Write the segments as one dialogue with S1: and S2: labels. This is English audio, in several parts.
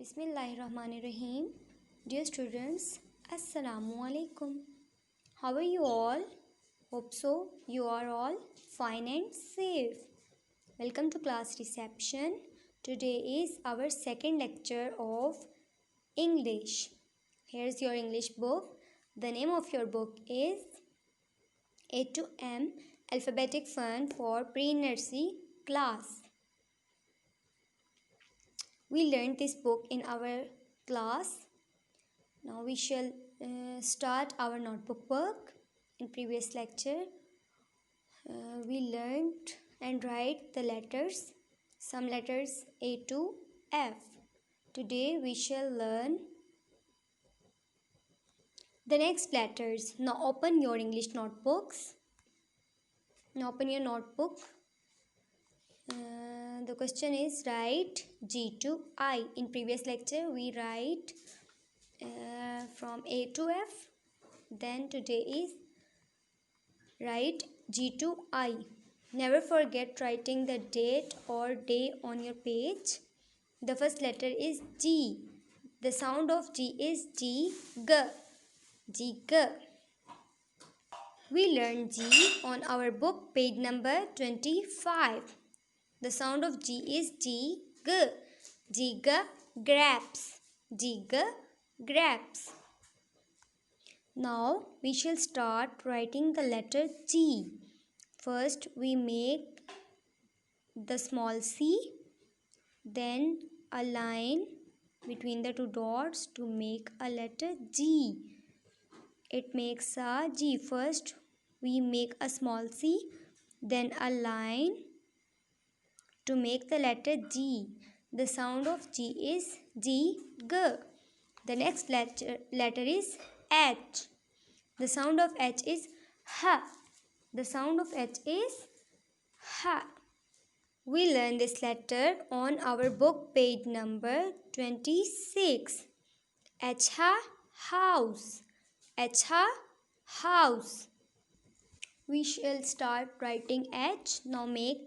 S1: Bismillahirrahmanirrahim. Dear students, Assalamu alaikum. How are you all? Hope so you are all fine and safe. Welcome to class reception. Today is our second lecture of English. Here's your English book. The name of your book is A to M Alphabetic Fun for Pre-Nursery Class. We learned this book in our class. Now we shall start our notebook work. In previous lecture, we learned and write the letters, some letters A to F. Today we shall learn the next letters. Now open your English notebooks. Now open your notebook. The question is write G to I. In previous lecture we write from A to F. Then today is write G to I. Never forget writing the date or day on your page. The first letter is G. The sound of G is G, G. G, G. We learned G on our book page number 25. The sound of G is G, G. G, G, grapes. G, G, grapes. Now we shall start writing the letter G. First we make the small c, then a line between the two dots to make a letter G. It makes a G. First we make a small c, then a line to make the letter G. The sound of G is G, G. The next letter is H. The sound of H is H. The sound of H is H. We learn this letter on our book page number 26. H, house. H, house. We shall start writing H. Now make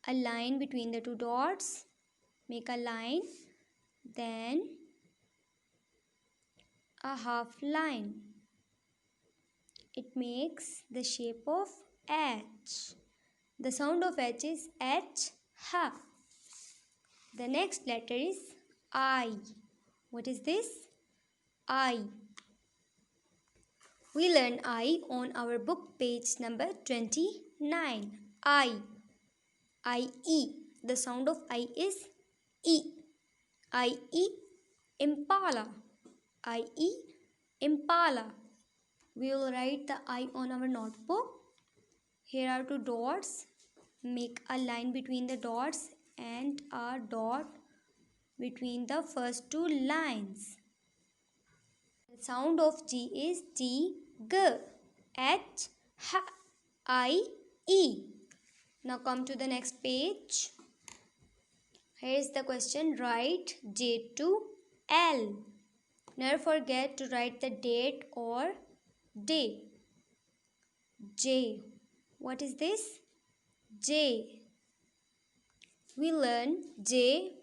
S1: a line between the two dots. Make a line. Then a half line. It makes the shape of H. The sound of H is H, H. The next letter is I. What is this? I. We learn I on our book page number 29. I. I-E. The sound of I is E. I-E, impala. I-E, impala. We will write the I on our notebook. Here are two dots. Make a line between the dots and a dot between the first two lines. The sound of G is G, G. H, H, I, E. Now come to the next page. Here is the question. Write J to L. Never forget to write the date or day. J. What is this? J. We learn J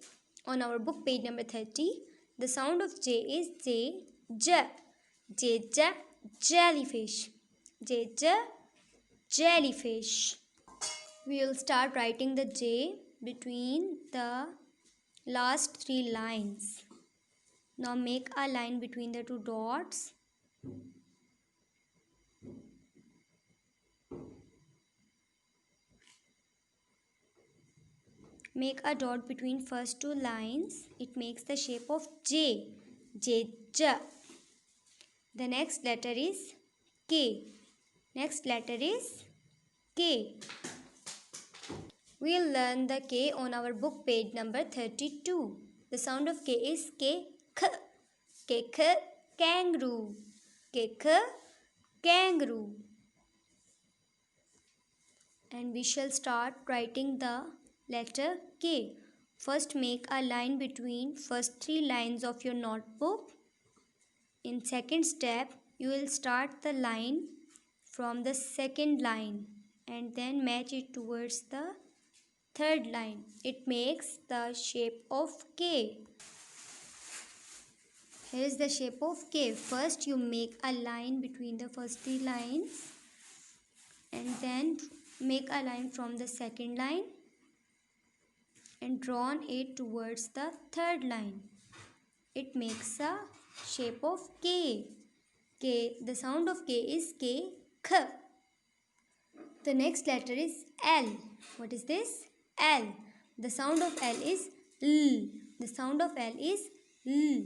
S1: on our book page number 30. The sound of J is J, J. J, J, jellyfish. J, J, jellyfish. We will start writing the J between the last three lines. Now make a line between the two dots. Make a dot between first two lines. It makes the shape of J. J, J. The next letter is K. Next letter is K. We'll learn the K on our book page number 32. The sound of K is K, K. K, K, kangaroo. K, K, kangaroo. And we shall start writing the letter K. First make a line between first three lines of your notebook. In second step, you will start the line from the second line and then match it towards the third line. It makes the shape of K. Here is the shape of K. First you make a line between the first three lines and then make a line from the second line and drawn it towards the third line. It makes a shape of K. K. The sound of K is K. K. The next letter is L. What is this? L. The sound of L is L. The sound of L is L.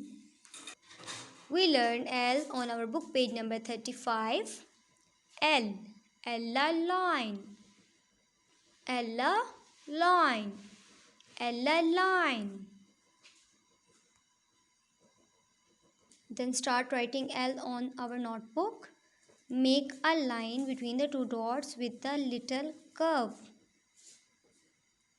S1: We learned L on our book page number 35. L. Ella line. Ella line. Ella line. Then start writing L on our notebook. Make a line between the two dots with a little curve.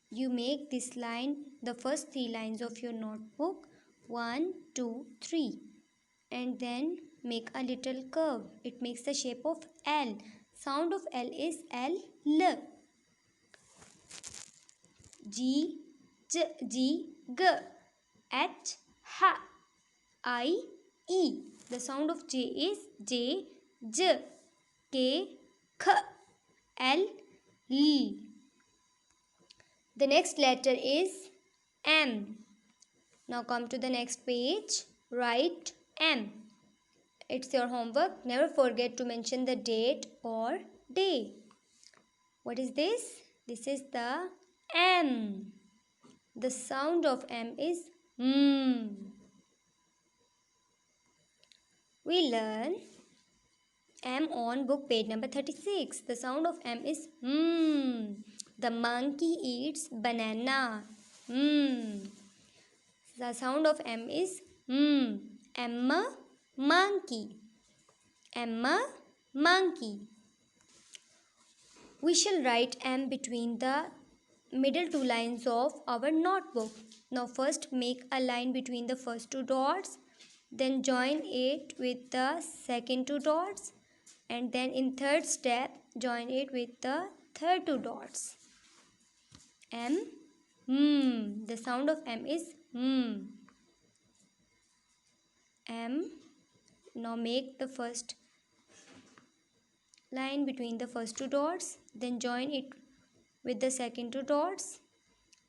S1: You make this line the first three lines of your notebook. 1, 2, 3. And then make a little curve. It makes the shape of L. Sound of L is L. L. G, J, G, G. H, H. I, E. The sound of J is J, J. K, K. L, L. The next letter is M. Now come to the next page. Write M. It's your homework. Never forget to mention the date or day. What is this? This is the M. The sound of M is M. We learn M on book page number 36. The sound of M is M. The monkey eats banana. M. The sound of M is M. Emma, monkey. Emma, monkey. We shall write M between the middle two lines of our notebook. Now first make a line between the first two dots. Then join it with the second two dots. And then in third step, join it with the third two dots. M. The sound of M is M. M. Now make the first line between the first two dots. Then join it with the second two dots.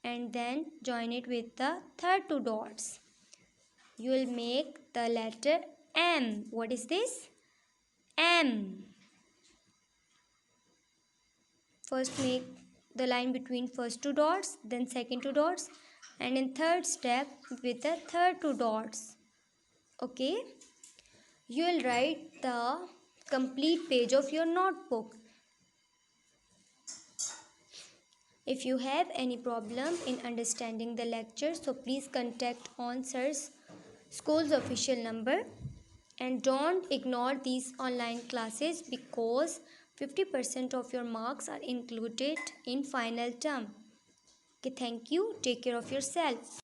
S1: And then join it with the third two dots. You will make the letter M. What is this? M. First make the line between first two dots, then second two dots, and in third step with the third two dots. Okay? You will write the complete page of your notebook. If you have any problem in understanding the lecture, so please contact on Sir's school's official number. And don't ignore these online classes because 50% of your marks are included in final term. Okay, thank you. Take care of yourself.